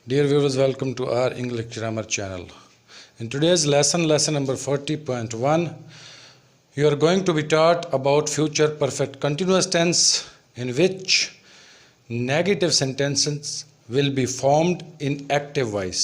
Dear viewers, welcome to our English grammar channel. In today's lesson number 40.1, you are going to be taught about future perfect continuous tense in which negative sentences will be formed in active voice.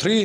3,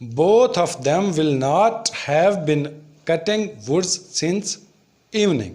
Both of them will not have been cutting woods since evening.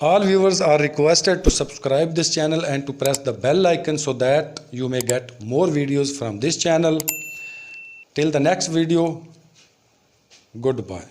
all viewers are requested to subscribe this channel and to press the bell icon so that you may get more videos from this channel. Till the next video, goodbye.